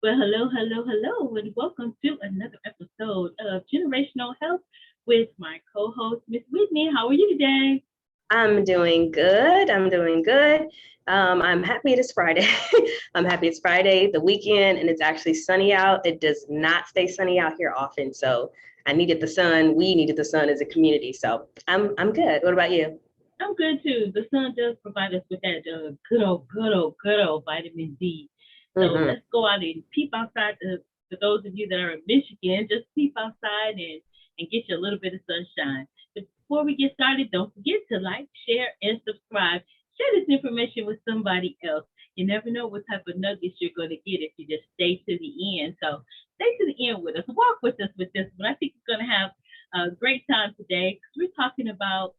Well, hello, hello, hello, and welcome to another episode of Generational Health with my co-host, Miss Whitney. How are you today? I'm doing good. I'm doing good. I'm happy it's Friday. I'm happy it's Friday, the weekend, and it's actually sunny out. It does not stay sunny out here often, so I needed the sun. We needed the sun as a community, so I'm good. What about you? I'm good too. The sun does provide us with that good old vitamin D. So Mm-hmm. let's go out and peep outside. For those of you that are in Michigan, just peep outside and get you a little bit of sunshine. Before we get started, don't forget to like, share, and subscribe. Share this information with somebody else. You never know what type of nuggets you're going to get if you just stay to the end. So stay to the end with us. Walk with us with this one. I think we're going to have a great time today because we're talking about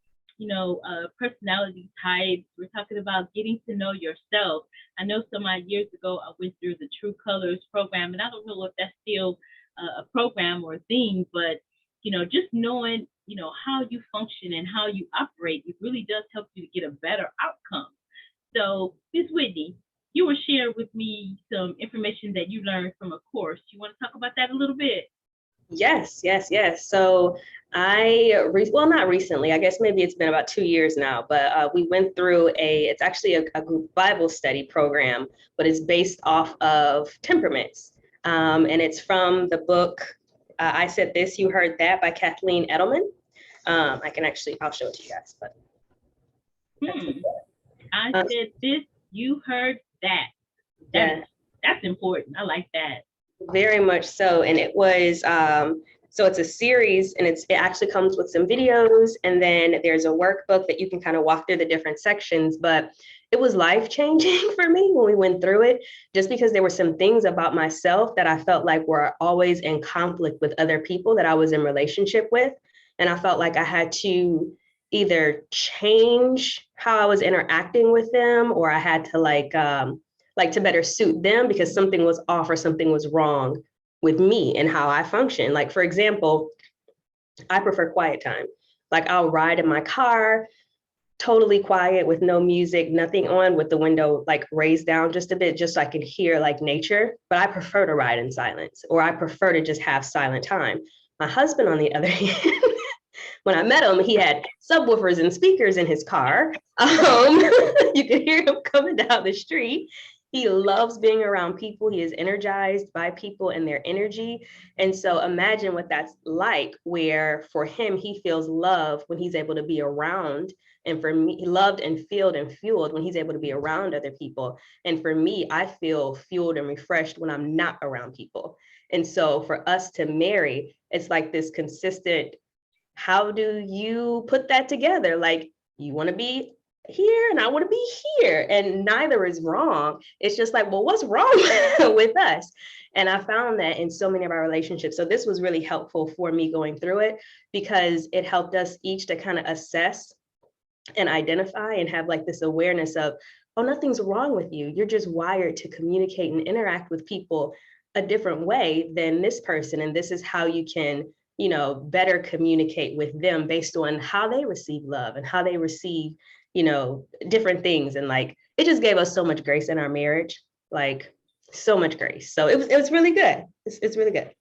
personality types. We're talking about getting to know yourself. I know some odd years ago I went through the True Colors program, and I don't know if that's still a program or a thing, but just knowing how you function and how you operate, it really does help you to get a better outcome. So, Miss Whitney, you were sharing with me some information that you learned from a course. You want to talk about that a little bit? Yes, yes, yes. So well, not recently, I guess maybe it's been about 2 years now, but we went through it's actually a group Bible study program, but it's based off of temperaments. And it's from the book, I Said This, You Heard That by Kathleen Edelman. I'll show it to you guys, but that's the Hmm. I book. said this, you heard that. That is Yeah. that's important. I like that. Very much so. And it was so it's a series and it actually comes with some videos and then there's a workbook that you can kind of walk through the different sections. But it was life changing for me when we went through it, just because there were some things about myself that I felt like were always in conflict with other people that I was in relationship with. And I felt like I had to either change how I was interacting with them or I had to like to better suit them because something was off or something was wrong with me and how I function. Like, for example, I prefer quiet time. Like, I'll ride in my car, totally quiet with no music, nothing on, with the window like raised down just a bit, just so I can hear like nature. But I prefer to ride in silence, or I prefer to just have silent time. My husband, on the other hand, when I met him, he had subwoofers and speakers in his car. You could hear him coming down the street. He loves being around people. He is energized by people and their energy. And so imagine what that's like, where for him, he feels love when he's able to be around. And for me, loved and filled and fueled when he's able to be around other people. And for me, I feel fueled and refreshed when I'm not around people. And so for us to marry, it's like this consistent, how do you put that together? Like, you want to be here and I want to be here, and neither is wrong. It's just like, well, what's wrong with us? And I found that in so many of our relationships. So this was really helpful for me going through it because it helped us each to kind of assess and identify and have like this awareness of, oh, nothing's wrong with you. You're just wired to communicate and interact with people a different way than this person. And this is how you can, better communicate with them based on how they receive love and how they receive, different things. And like, it just gave us so much grace in our marriage, like so much grace. So it was really good. It's really good.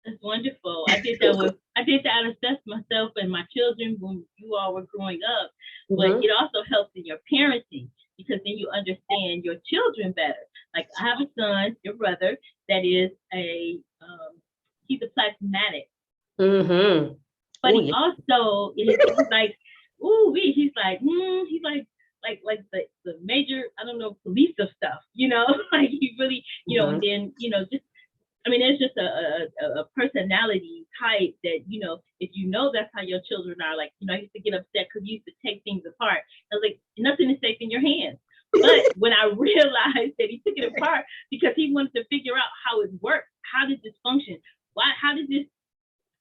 That's wonderful. I did that assess myself and my children when you all were growing up, but Mm-hmm. it also helps in your parenting because then you understand your children better. Like I have a son, your brother, that is he's a plasmatic, Mm-hmm. but Oh, he yeah. also he's like, ooh, he's like the major, I don't know, police of stuff, like he really, and Mm-hmm. then just, I mean, there's just a personality type that, if that's how your children are, like, I used to get upset because you used to take things apart. I was like, nothing is safe in your hands. But when I realized that he took it apart because he wanted to figure out how it works, how does this function? How does this,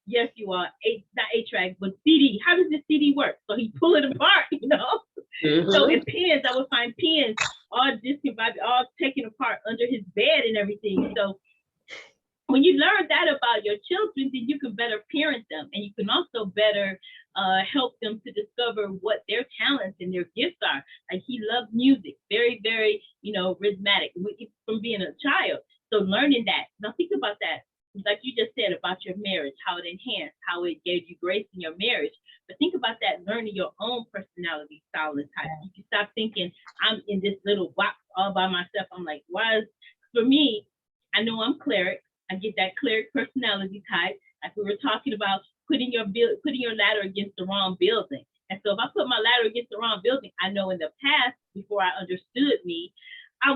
yes, you are, not A-track, but CD, how does this CD work? So he pull it apart. So Mm-hmm. in pins, I would find pins all discombobulated, all taken apart under his bed and everything. So when you learn that about your children, then you can better parent them and you can also better help them to discover what their talents and their gifts are. Like he loves music, very, very, rhythmic from being a child. So learning that. Now think about that. Like you just said about your marriage, how it enhanced, how it gave you grace in your marriage. But think about that, learning your own personality, style, and type. You can stop thinking, I'm in this little box all by myself. I'm like, why is, for me, I know I'm cleric. I get that cleric personality type. Like we were talking about putting your ladder against the wrong building. And so if I put my ladder against the wrong building, I know in the past, before I understood me, I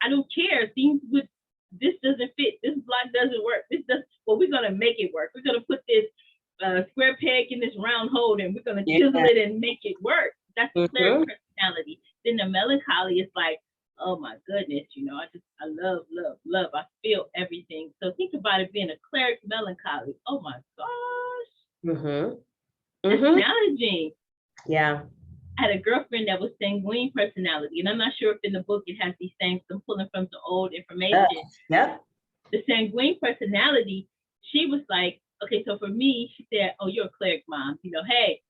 don't care. Things would, this doesn't fit. This block doesn't work. Well, we're going to make it work. We're going to put this square peg in this round hole and we're going to chisel it and make it work. That's the cleric personality. Then the melancholy is like, oh my goodness, I love. I feel everything. So think about it being a cleric melancholy. Oh my gosh. That's challenging. Yeah. I had a girlfriend that was sanguine personality, and I'm not sure if in the book it has these things. I'm pulling from the old information. Yep. The sanguine personality, she was like, okay, so for me, she said, oh, you're a cleric, mom. Hey,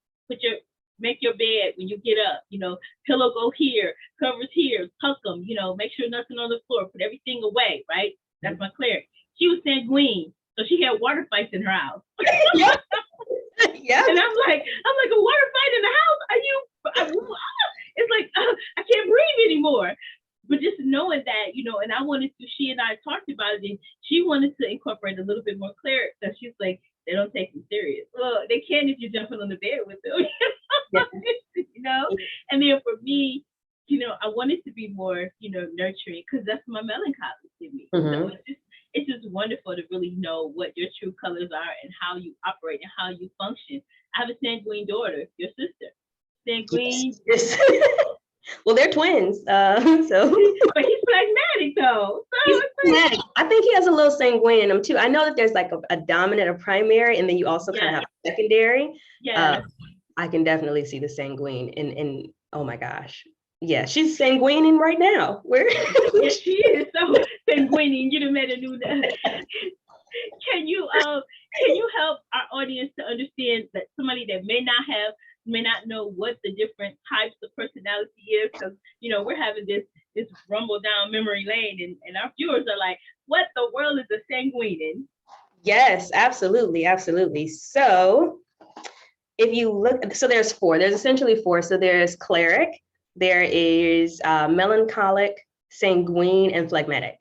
make your bed when you get up. Pillow go here, covers here, tuck them. Make sure nothing on the floor. Put everything away. Right? That's my cleric. She was sanguine, so she had water fights in her house. Yeah. And I'm like, a water fight in the house? Are you? It's like I can't breathe anymore. But just knowing that, and I wanted to. She and I talked about it, and she wanted to incorporate a little bit more cleric. So she's like, they don't take them serious. Well, they can if you're jumping on the bed with them. And then for me, I wanted to be more, nurturing, because that's my melancholy in me. So it's just wonderful to really know what your true colors are and how you operate and how you function. I have a sanguine daughter, your sister. Sanguine. Yes. Well, they're twins. So. But he's phlegmatic though. So phlegmatic. I think he has a little sanguine in him too. I know that there's like a dominant, a primary, and then you also kind of have a secondary. Yeah. I can definitely see the sanguine in oh my gosh. Yeah, she's sanguining right now. Yes, she is. So sanguining, you done met a new. Can you help our audience to understand that somebody that may not know what the different types of personality is? Because we're having this rumble down memory lane, and our viewers are like, what the world is a sanguine? Yes, absolutely. So if you look, so there's essentially four. So there's cleric, there is melancholic, sanguine, and phlegmatic.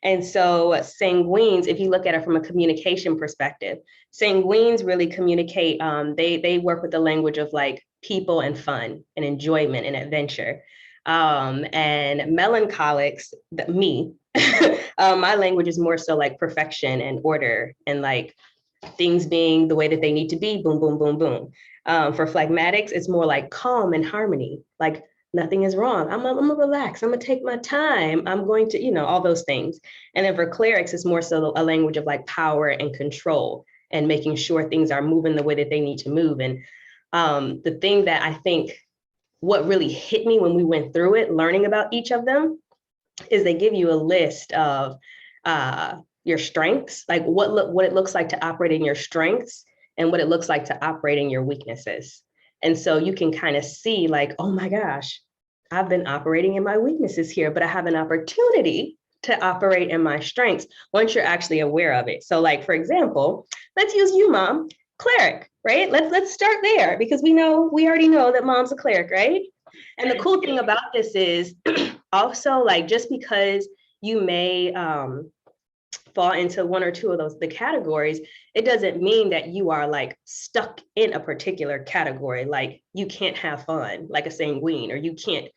And so sanguines, if you look at it from a communication perspective, sanguines really communicate, they work with the language of like people and fun and enjoyment and adventure. And melancholics, me, my language is more so like perfection and order and like things being the way that they need to be, boom, boom, boom, boom. For phlegmatics, it's more like calm and harmony, like nothing is wrong. I'm gonna relax. I'm gonna take my time. I'm going to, all those things. And then for clerics, it's more so a language of like power and control and making sure things are moving the way that they need to move. And the thing that I think what really hit me when we went through it, learning about each of them, is they give you a list of your strengths, like what it looks like to operate in your strengths and what it looks like to operate in your weaknesses. And so you can kind of see like, oh my gosh, I've been operating in my weaknesses here, but I have an opportunity to operate in my strengths once you're actually aware of it. So like, for example, let's use you, mom, cleric, right? Let's start there because we already know that mom's a cleric, right? And the cool thing about this is also like, just because you may fall into one or two of the categories, it doesn't mean that you are like stuck in a particular category. Like you can't have fun like a sanguine, or you can't,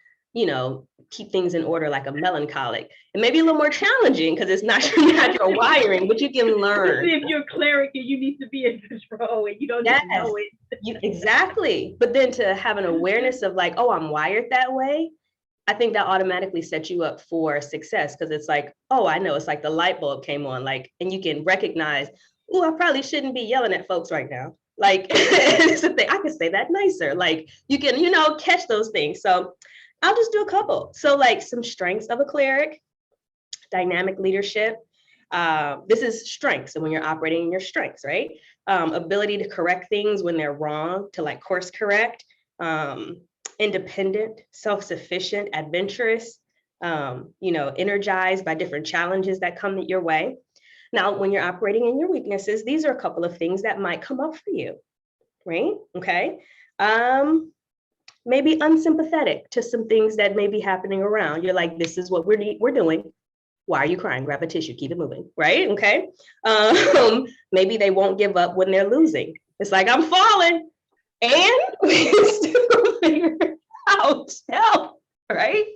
keep things in order like a melancholic. It may be a little more challenging because it's not your wiring, but you can learn. If you're a cleric and you need to be in control and you don't even know it. Exactly. But then to have an awareness of like, oh, I'm wired that way, I think that automatically sets you up for success, because it's like, oh, I know, it's like the light bulb came on, like, and you can recognize, oh, I probably shouldn't be yelling at folks right now. Like, it's a thing, I could say that nicer. Like, you can, catch those things. So I'll just do a couple. So like some strengths of a cleric: dynamic leadership. This is strengths. And when you're operating in your strengths, right? Ability to correct things when they're wrong, to like course correct. Independent, self-sufficient, adventurous, energized by different challenges that come your way. Now, when you're operating in your weaknesses, these are a couple of things that might come up for you, right? Okay. Maybe unsympathetic to some things that may be happening around. You're like, this is what we're doing. Why are you crying? Grab a tissue, keep it moving, right? Okay. Maybe they won't give up when they're losing. It's like, I'm falling and we still figure it out. Help, right?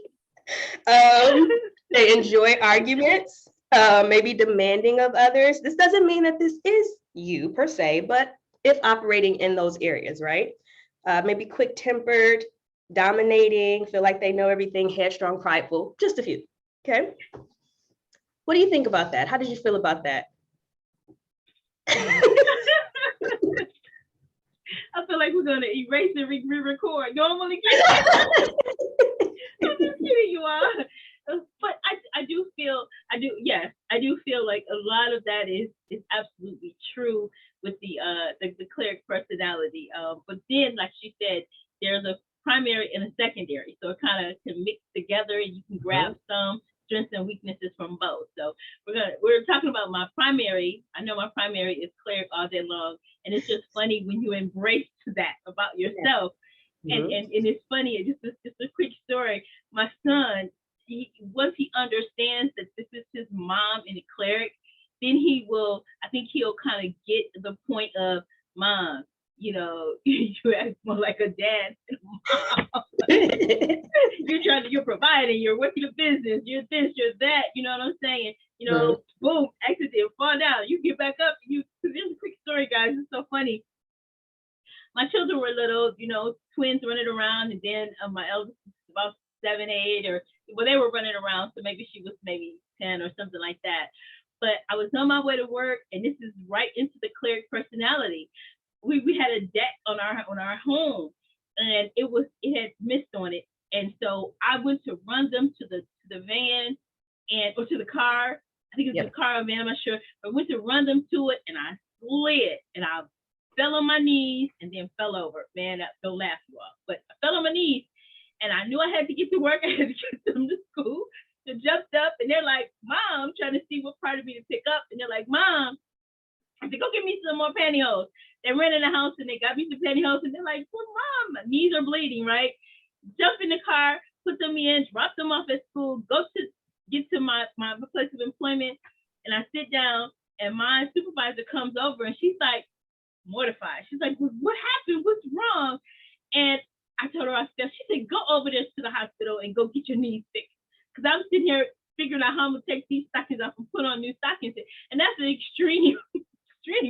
They enjoy arguments, maybe demanding of others. This doesn't mean that this is you per se, but if operating in those areas, right? Maybe quick-tempered, dominating, feel like they know everything, headstrong, prideful, just a few, okay? What do you think about that? How did you feel about that? I feel like we're going to erase and re-record. Normally, I'm just kidding, you all. But I do feel like a lot of that is absolutely true with the cleric personality. But then, like she said, there's a primary and a secondary, so it kind of can mix together, and you can grab some strengths and weaknesses from both. So we're talking about my primary. I know my primary is cleric all day long, and it's just funny when you embrace that about yourself. And it's funny. Just a quick story. My son, once he understands that this is his mom and a cleric, then I think he'll kind of get the point of, Mom, you act more like a dad than a mom. You're providing, you're working a business, you're this, you're that, you know what I'm saying? Boom, accident, fall down, you get back up. This is a quick story, guys. It's so funny. My children were little, twins running around, and then my eldest was about 7, 8, they were running around, so maybe she was maybe 10 or something like that. But I was on my way to work, and this is right into the cleric personality. We had a deck on our home, and it had mist on it, and so I went to run them to the van or to the car. I think it was the car or van, I'm not sure. But I went to run them to it, and I slid, and I fell on my knees and then fell over. Man, don't laugh, you all. But I fell on my knees, and I knew I had to get to work. I had to get them to school. So jumped up, and they're like, Mom, trying to see what part of me to pick up. And they're like, Mom, I said, go get me some more pantyhose. They ran in the house, and they got me some pantyhose, and they're like, well, Mom, my knees are bleeding, right? Jump in the car, put them in, drop them off at school, get to my place of employment, and I sit down, and my supervisor comes over, and she's like, mortified. She's like, what happened? What's wrong? And I told her, she said, go over there to the hospital and go get your knees fixed. Because I'm sitting here figuring out how I'm going to take these stockings off and put on new stockings. And that's an extreme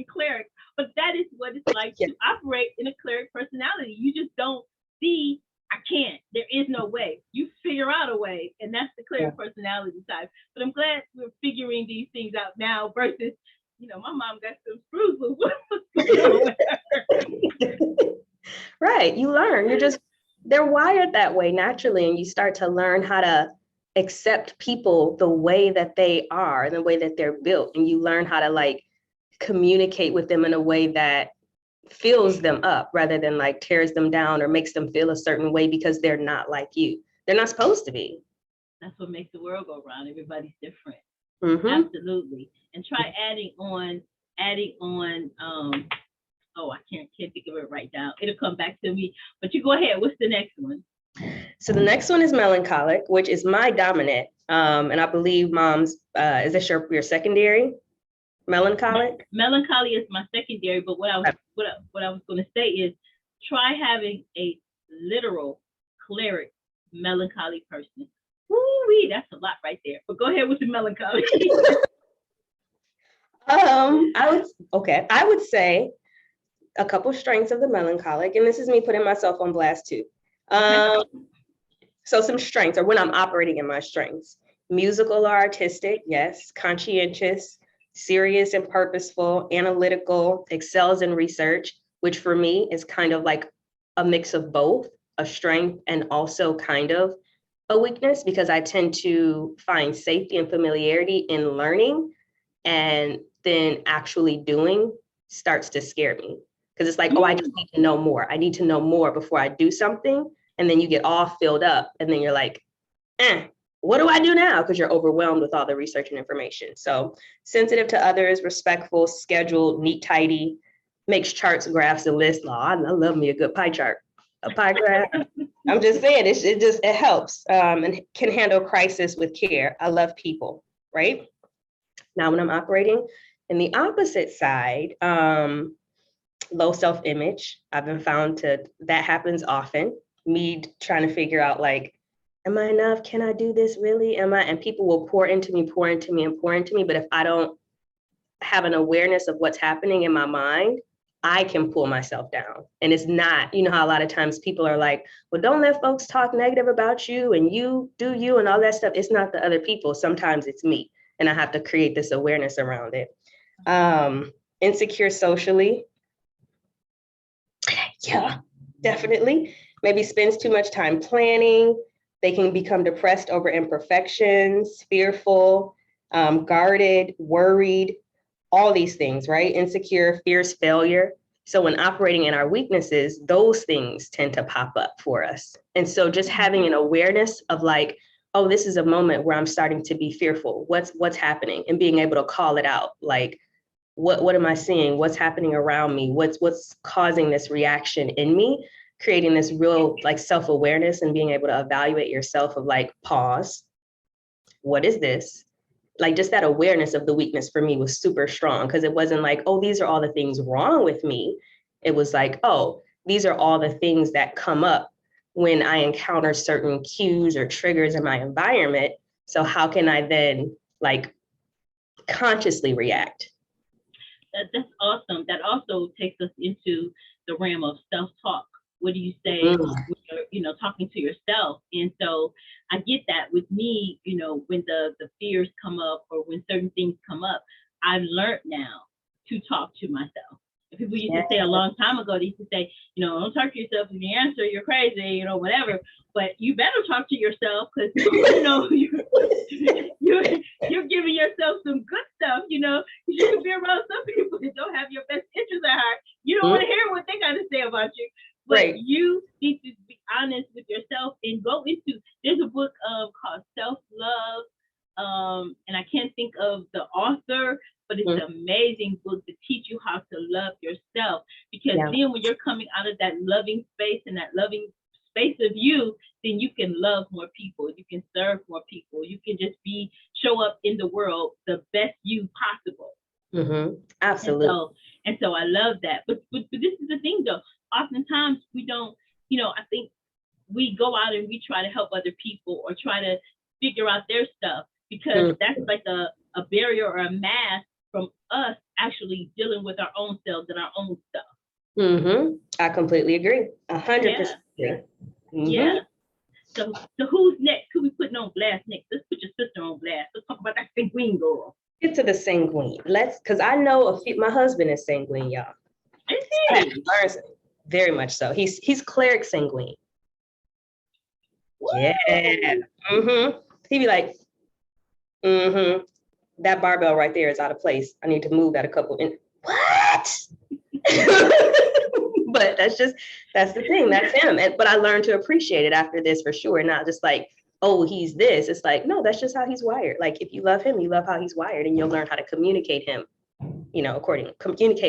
cleric. But that is what it's like to operate in a cleric personality. You just don't see, I can't. There is no way. You figure out a way. And that's the cleric personality type. But I'm glad we're figuring these things out now versus, my mom got some screws loose. What's going on with her? Right. You learn. They're wired that way naturally. And you start to learn how to accept people the way that they are, the way that they're built. And you learn how to communicate with them in a way that fills them up rather than tears them down or makes them feel a certain way because they're not like you. They're not supposed to be. That's what makes the world go round. Everybody's different. Absolutely. And try adding on, I can't think of it right now. It'll come back to me. But you go ahead. What's the next one? So the next one is melancholic, which is my dominant. And I believe Mom's, is this your secondary? Melancholic? Melancholy is my secondary, but what I was going to say is try having a literal cleric melancholy person. Woo-wee, that's a lot right there. But go ahead with the melancholy. I would say a couple strengths of the melancholic, and this is me putting myself on blast too. So some strengths, or when I'm operating in my strengths: musical or artistic, yes; conscientious, serious and purposeful, analytical, excels in research, which for me is kind of like a mix of both, a strength and also kind of a weakness, because I tend to find safety and familiarity in learning, and then actually doing starts to scare me. Because it's like, I just need to know more. I need to know more before I do something. And then you get all filled up, and then you're like, what do I do now? Because you're overwhelmed with all the research and information. So sensitive to others, respectful, scheduled, neat, tidy, makes charts, graphs, and lists. Oh, I love me a good pie chart, a pie graph. I'm just saying, it helps, and can handle crisis with care. I love people, right? Now, when I'm operating in the opposite side, low self-image, I've been found that happens often. Me trying to figure out, like, am I enough? Can I do this really? And people will pour into me. But if I don't have an awareness of what's happening in my mind, I can pull myself down. And it's not, you know how a lot of times people are like, well, don't let folks talk negative about you and you do you and all that stuff. It's not the other people. Sometimes it's me. And I have to create this awareness around it. Insecure socially. Yeah, definitely. Maybe spends too much time planning. They can become depressed over imperfections, fearful, guarded, worried, all these things, right? Insecure, fears failure. So when operating in our weaknesses, those things tend to pop up for us. And so just having an awareness of, like, oh, this is a moment where I'm starting to be fearful. What's happening? And being able to call it out, like, what am I seeing? What's happening around me? What's causing this reaction in me? Creating this real, like, self-awareness and being able to evaluate yourself of, like, pause. What is this? Like, just that awareness of the weakness for me was super strong, because it wasn't like, oh, these are all the things wrong with me. It was like, oh, these are all the things that come up when I encounter certain cues or triggers in my environment. So how can I then, like, consciously react? That's awesome. That also takes us into the realm of self-talk. What do you say when you're, talking to yourself? And so I get that with me, when the fears come up or when certain things come up, I've learned now to talk to myself. And people used to say a long time ago, they used to say, don't talk to yourself. If you answer, you're crazy, whatever. But you better talk to yourself, because, you're giving yourself some good stuff, you can be around some people that don't have your best interests at heart. You don't want to hear what they got to say about you. But you need to be honest with yourself and go into, there's a book called Self-Love, and I can't think of the author, but it's an amazing book to teach you how to love yourself. Because then when you're coming out of that loving space and that loving space of you, then you can love more people, you can serve more people, you can just show up in the world the best you possible. Absolutely. And so I love that. But this is the thing, though. Oftentimes we don't, I think we go out and we try to help other people or try to figure out their stuff, because that's like a barrier or a mask from us actually dealing with our own selves and our own stuff. I completely agree. 100% agree. Yeah. So who's next? Who we putting on blast next? Let's put your sister on blast. Let's talk about that sanguine girl. Get to the sanguine. Because I know my husband is sanguine, y'all. Is he? Very much so. He's cleric sanguine. Woo! Yeah. He'd be like, that barbell right there is out of place. I need to move that a couple in. What? But that's the thing. That's him. But I learned to appreciate it after this, for sure. Not just like, oh, he's this. It's like, no, that's just how he's wired. Like, if you love him, you love how he's wired, and you'll learn how to communicate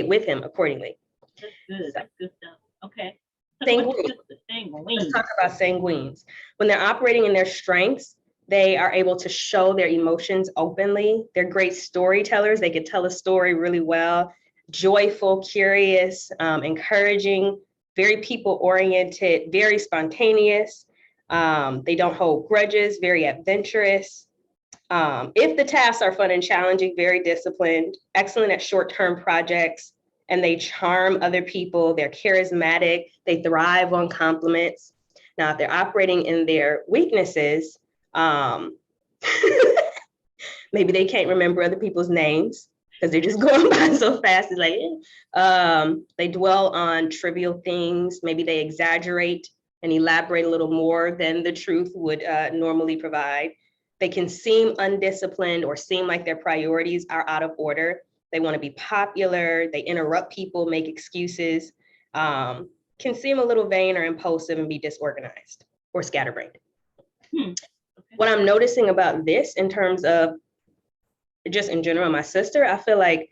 with him accordingly. That's good. That's good stuff. Okay. Let's talk about sanguines. When they're operating in their strengths, they are able to show their emotions openly. They're great storytellers. They can tell a story really well. Joyful, curious, encouraging, very people-oriented, very spontaneous. They don't hold grudges, very adventurous. If the tasks are fun and challenging, very disciplined, excellent at short-term projects, and they charm other people. They're charismatic. They thrive on compliments. Now, if they're operating in their weaknesses, maybe they can't remember other people's names because they're just going by so fast. It's like, they dwell on trivial things. Maybe they exaggerate and elaborate a little more than the truth would normally provide. They can seem undisciplined or seem like their priorities are out of order. They want to be popular. They interrupt people, make excuses, can seem a little vain or impulsive and be disorganized or scatterbrained. what I'm noticing about this in terms of just in general, my sister, I feel like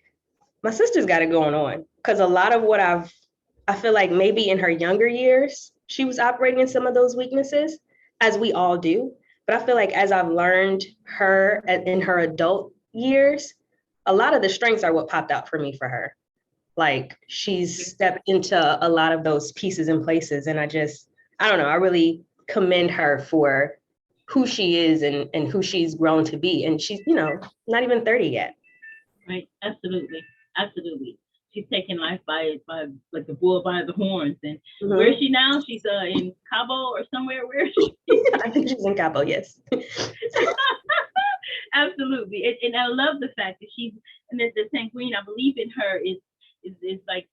my sister's got it going on, because a lot of what I feel like maybe in her younger years, she was operating in some of those weaknesses, as we all do. But I feel like as I've learned her in her adult years, a lot of the strengths are what popped out for me for her. Like she's stepped into a lot of those pieces and places. And I don't know, I really commend her for who she is and who she's grown to be. And she's, not even 30 yet. Right. Absolutely. Absolutely. She's taking life by like the bull by the horns. And where is she now? She's in Cabo or somewhere. Where is she? I think she's in Cabo, yes. Absolutely. And I love the fact that she's, and that the sanguine, I believe in her is like,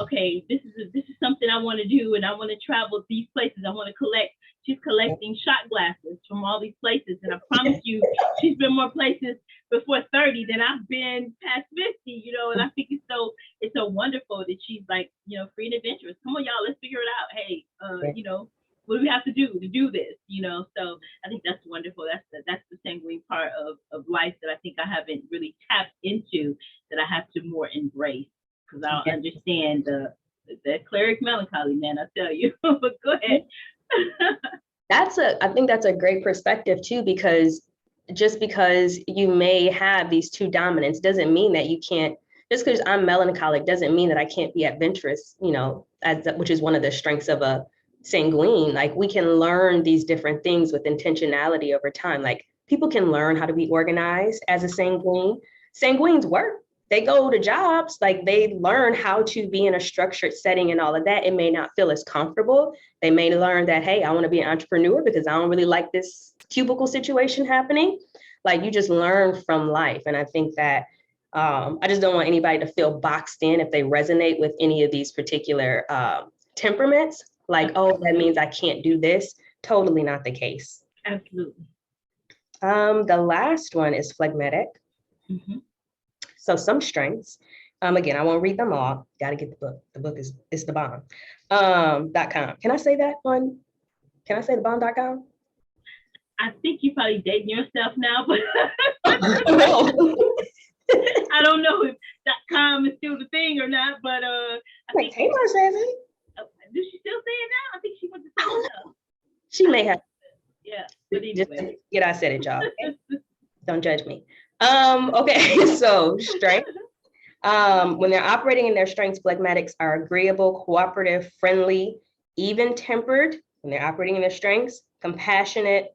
okay, this is something I want to do, and I want to travel these places. I want to collect. She's collecting shot glasses from all these places, and I promise you, she's been more places before 30 than I've been past 50. And I think it's so wonderful that she's like, free and adventurous. Come on, y'all, let's figure it out. Hey, what do we have to do this? So I think that's wonderful. That's the sanguine part of life that I think I haven't really tapped into, that I have to more embrace, because I don't understand the cleric melancholy, man, I tell you. But go ahead. I think that's a great perspective too, because just because you may have these two dominants doesn't mean that you can't, just because I'm melancholic doesn't mean that I can't be adventurous, which is one of the strengths of a sanguine. Like we can learn these different things with intentionality over time. Like people can learn how to be organized as a sanguine. Sanguines work. They go to jobs, like they learn how to be in a structured setting and all of that. It may not feel as comfortable. They may learn that, hey, I want to be an entrepreneur because I don't really like this cubicle situation happening. Like you just learn from life. And I think that I just don't want anybody to feel boxed in if they resonate with any of these particular temperaments. Like, oh, that means I can't do this. Totally not the case. Absolutely. The last one is phlegmatic. Mm-hmm. So some strengths. Again, I won't read them all. Got to get the book. The book is the bomb. .com. Can I say that one? Can I say the bomb.com? I think you're probably dating yourself now, but I don't know if .com is still the thing or not. But I think Taylor says it. Does she still say it now? I think she went to say it now. She may have. Yeah, but anyway. Just I said it, y'all. Okay? Don't judge me. Okay, so strength. When they're operating in their strengths, phlegmatics are agreeable, cooperative, friendly, even-tempered. When they're operating in their strengths, compassionate.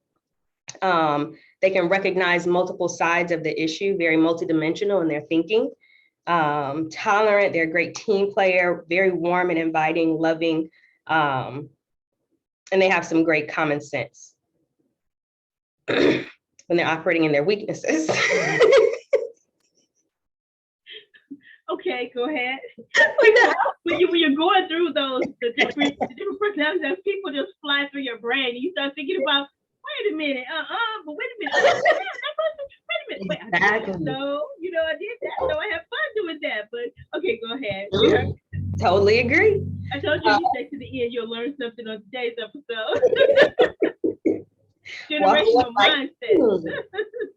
They can recognize multiple sides of the issue, very multidimensional in their thinking. Tolerant, they're a great team player, very warm and inviting, loving, and they have some great common sense. When they're operating in their weaknesses. Okay, go ahead. When you're going through the different personalities, people just fly through your brain, and you start thinking about, wait a minute, but wait a minute, wait a minute, Exactly. So, I did that, so I have fun doing that, but okay, go ahead. Yeah. Totally agree. I told you, you say to the end, you'll learn something on today's episode. Generational mindset.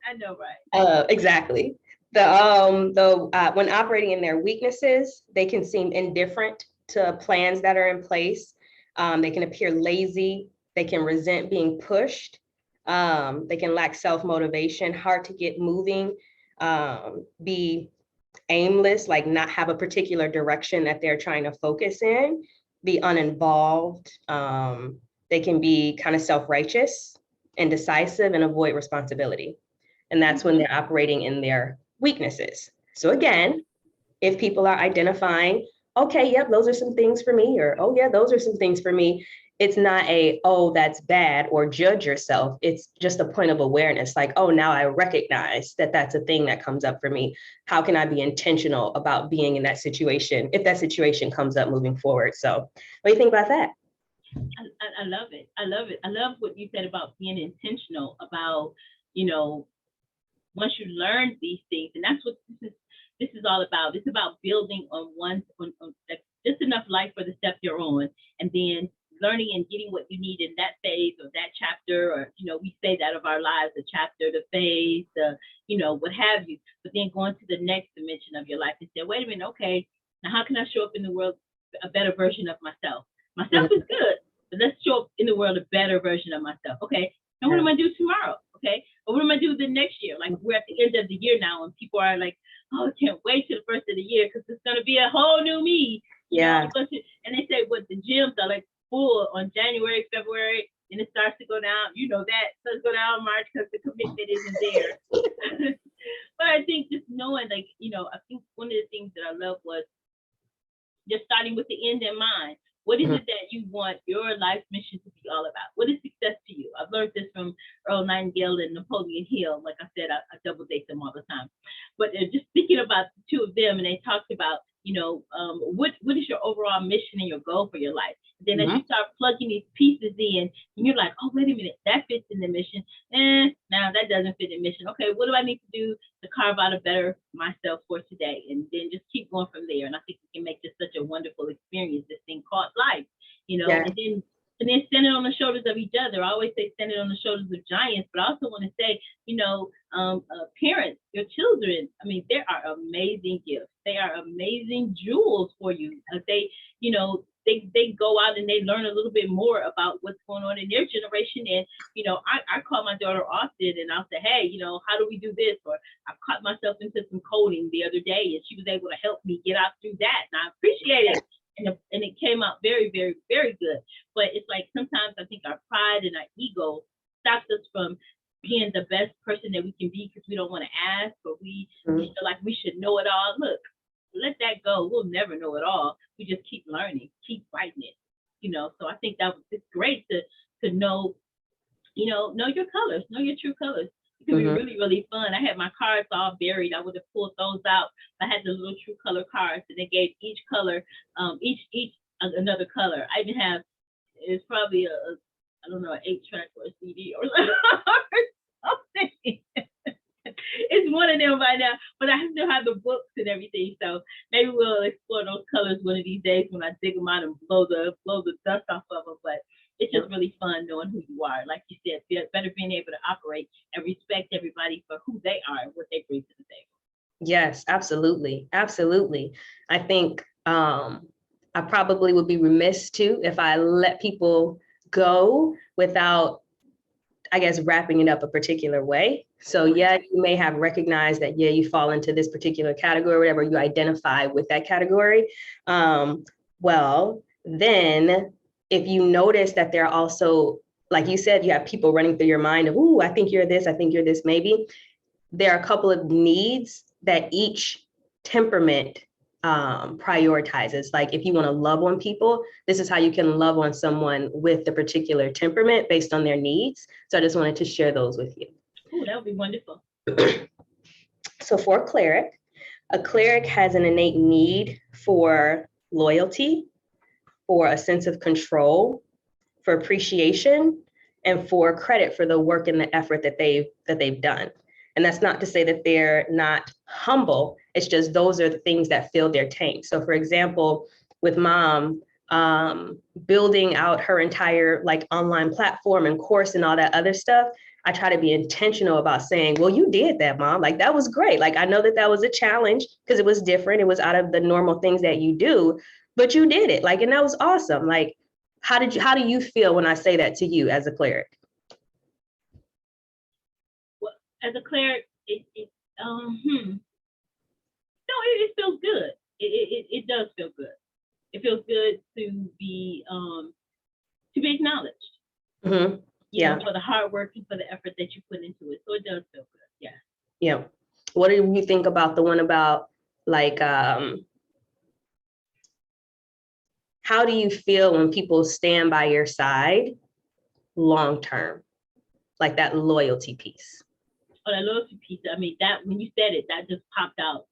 I know, right? Exactly. When operating in their weaknesses, they can seem indifferent to plans that are in place. They can appear lazy. They can resent being pushed. They can lack self-motivation, hard to get moving, be aimless, like not have a particular direction that they're trying to focus in, be uninvolved. They can be kind of self-righteous, indecisive, and avoid responsibility. And that's when they're operating in their weaknesses. So again, if people are identifying, okay, yep, those are some things for me, or, oh yeah, those are some things for me, it's not oh, that's bad, or judge yourself. It's just a point of awareness. Like, oh, now I recognize that that's a thing that comes up for me. How can I be intentional about being in that situation if that situation comes up moving forward? So what do you think about that? I love it. I love it. I love what you said about being intentional about, once you learn these things, and that's what this is all about. It's about building on just enough light for the step you're on, and then learning and getting what you need in that phase or that chapter, or, we say that of our lives, the chapter, the phase, what have you. But then going to the next dimension of your life and say, wait a minute, okay, now how can I show up in the world a better version of myself? Myself is good, but let's show up in the world a better version of myself. Okay, and what am I do tomorrow? Okay, or what am I do the next year? Like, we're at the end of the year now, and people are like, oh, I can't wait till the first of the year because it's gonna be a whole new me. And they say what the gyms are like full on January, February, and it starts to go down. That starts to go down in March because the commitment isn't there. But I think just knowing, I think one of the things that I love was just starting with the end in mind. What is it that you want your life mission to be all about? What is success to you? I've learned this from Earl Nightingale and Napoleon Hill. Like I said, I double date them all the time. But just thinking about the two of them, and they talked about, what is your overall mission and your goal for your life? Then as you start plugging these pieces in, and you're like, oh, wait a minute, that fits in the mission. Now that doesn't fit in the mission. Okay, what do I need to do to carve out a better myself for today? And then just keep going from there. And I think we can make this such a wonderful experience, this thing called life, and then stand it on the shoulders of each other. I always say stand it on the shoulders of giants, but I also want to say, parents, your children, there are amazing gifts. They are amazing jewels for you. They go out and they learn a little bit more about what's going on in their generation. And, I call my daughter often and I'll say, hey, how do we do this? Or I caught myself into some coding the other day and she was able to help me get out through that. And I appreciate it. And it came out very, very, very good. But it's like sometimes I think our pride and our ego stops us from being the best person that we can be because we don't want to ask, or we feel like we should know it all. Look, let that go. We'll never know it all. We just keep learning, keep fighting it. So I think it's great to know, know your colors, know your true colors. It could be really, really fun. I had my cards all buried. I would have pulled those out. I had the little true color cards, and they gave each color, each another color. I even have, it's probably I don't know, an 8-track or a CD or something. It's one of them by now, but I still have the books and everything. So maybe we'll explore those colors one of these days when I dig them out and blow the dust off of them. But it's just really fun knowing who you are. Like you said, better being able to operate and respect everybody for who they are and what they bring to the table. Yes, absolutely. Absolutely. I think I probably would be remiss too if I let people go without, I guess, wrapping it up a particular way. So yeah, you may have recognized that, you fall into this particular category, whatever you identify with that category. Well, then if you notice that there are also, like you said, you have people running through your mind of, ooh, I think you're this, I think you're this, maybe. There are a couple of needs that each temperament prioritizes. Like if you want to love on people, this is how you can love on someone with the particular temperament based on their needs. So I just wanted to share those with you. Oh, that would be wonderful. So for a cleric has an innate need for loyalty, for a sense of control, for appreciation, and for credit for the work and the effort that they've done. And that's not to say that they're not humble. It's just those are the things that fill their tank. So for example, with Mom, building out her entire online platform and course and all that other stuff, I try to be intentional about saying, well, you did that, Mom. That was great. I know that was a challenge because it was different. It was out of the normal things that you do, but you did it. And that was awesome. How do you feel when I say that to you as a cleric? Well, as a cleric, it feels good. It does feel good. It feels good to be acknowledged. Mm-hmm. For the hard work and for the effort that you put into it. So it does feel good. Yeah. Yeah. What do you think about the one about how do you feel when people stand by your side long term? That loyalty piece. Oh, that loyalty piece. That when you said it, that just popped out,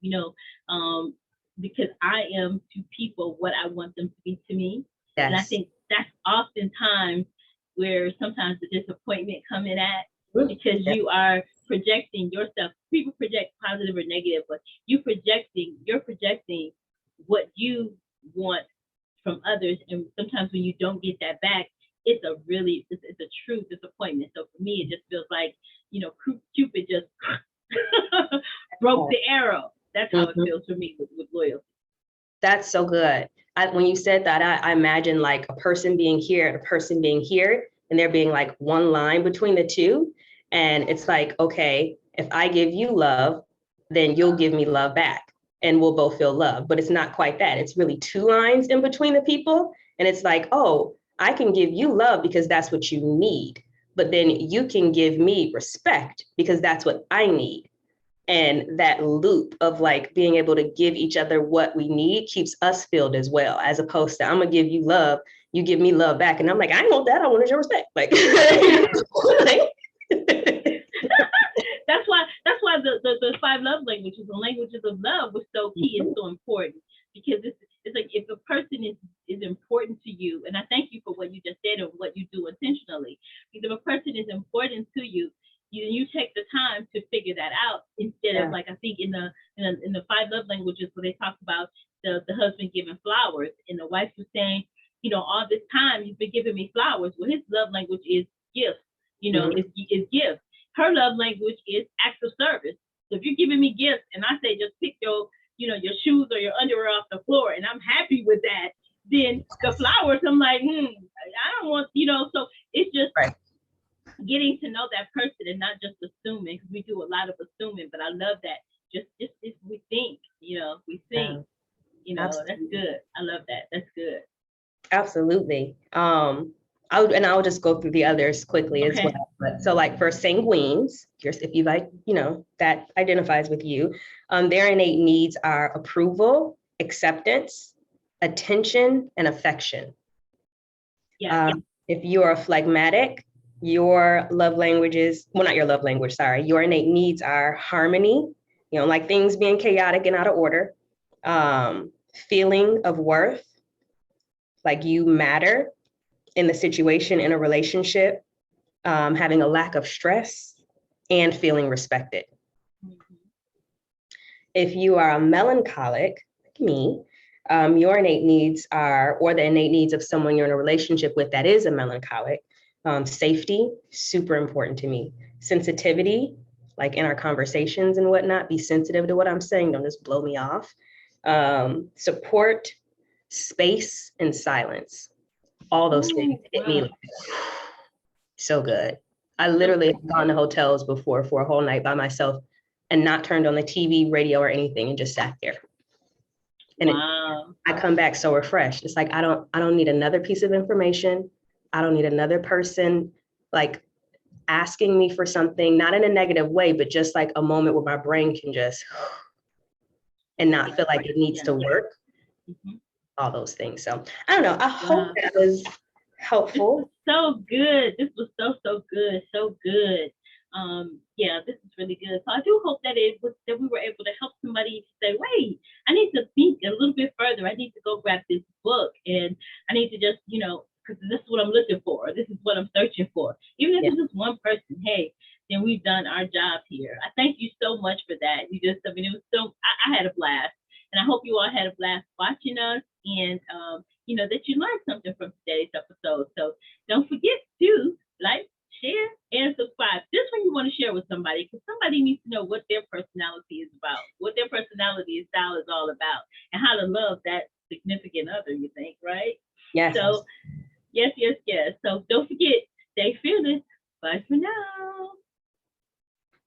because I am to people what I want them to be to me. Yes. And I think that's oftentimes where sometimes the disappointment coming at, because you are projecting yourself. People project positive or negative, but you're projecting what you want from others, and sometimes when you don't get that back, it's a true disappointment. So for me, it just feels like, Cupid just broke the arrow. That's how it feels for me with loyalty. That's so good. When you said that, I imagine like a person being here and a person being here, and there being like one line between the two. And it's like, okay, if I give you love, then you'll give me love back and we'll both feel love. But it's not quite that. It's really two lines in between the people. And it's like, oh, I can give you love because that's what you need. But then you can give me respect because that's what I need. And that loop of like being able to give each other what we need keeps us filled as well, as opposed to I'm gonna give you love, you give me love back, and I'm like, I want that, I want your respect. Like, that's why the 5 love languages, the languages of love, was so key and so important, because it's like, if a person is important to you, and I thank you for what you just said and what you do intentionally, because if a person is important to you, you take the time to figure that out, instead of, like, I think in the 5 love languages, where they talk about the husband giving flowers, and the wife was saying, all this time you've been giving me flowers. Well, his love language is gifts, is gifts. Her love language is acts of service. So if you're giving me gifts and I say, just pick your shoes or your underwear off the floor, and I'm happy with that, then the flowers, I'm like, I don't want, so it's just getting to know that person and not just assuming, because we do a lot of assuming. But I love that. Just we think, we think, Absolutely. That's good. I love that. That's good. Absolutely. I'll just go through the others quickly as well. But so, like, for sanguines, if you like, that identifies with you, their innate needs are approval, acceptance, attention, and affection. Yeah. If you are phlegmatic, your love languages, well, not your love language, sorry, your innate needs are harmony, like things being chaotic and out of order, feeling of worth, like you matter in the situation, in a relationship, having a lack of stress, and feeling respected. If you are a melancholic, like me, your innate needs are, or the innate needs of someone you're in a relationship with that is a melancholic, safety, super important to me. Sensitivity, like in our conversations and whatnot, be sensitive to what I'm saying, don't just blow me off. Support, space, and silence. All those things hit me like, so good. I literally have gone to hotels before for a whole night by myself and not turned on the TV, radio, or anything, and just sat there. And I come back so refreshed. It's like, I don't need another piece of information. I don't need another person like asking me for something, not in a negative way, but just like a moment where my brain can just and not feel like it needs to work. All those things. So I don't know. I hope that was helpful. So good. This was so good. So good. Yeah, this is really good. So I do hope that that we were able to help somebody say, wait, I need to think a little bit further. I need to go grab this book, and I need to just, because this is what I'm looking for. This is what I'm searching for. Even if it's just one person, hey, then we've done our job here. I thank you so much for that. It was so, I had a blast. And I hope you all had a blast watching us, and, that you learned something from today's episode. So don't forget to like, share, and subscribe. This one you want to share with somebody, because somebody needs to know what their personality is about, what their personality style is all about, and how to love that significant other, you think, right? Yes. So, yes. So don't forget, stay fearless. Bye for now.